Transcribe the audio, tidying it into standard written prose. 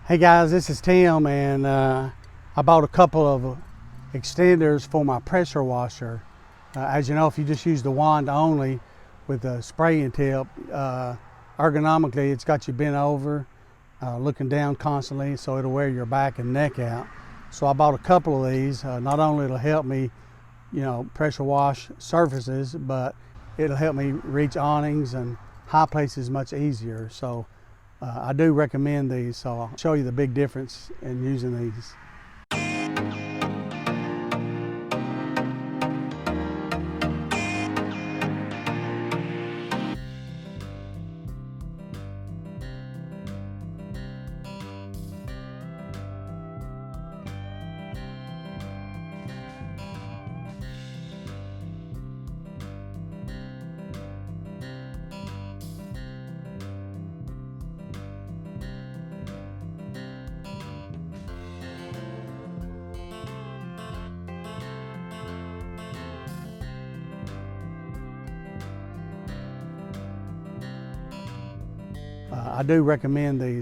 Hey guys, this is Tim, and I bought a couple of extenders for my pressure washer. As you know, if you just use the wand only with the spraying tip, ergonomically it's got you bent over, looking down constantly, so it'll wear your back and neck out. So I bought a couple of these. Not only it'll help me, pressure wash surfaces, but it'll help me reach awnings and high places much easier. So I do recommend these, so I'll show you the big difference in using these. I do recommend these.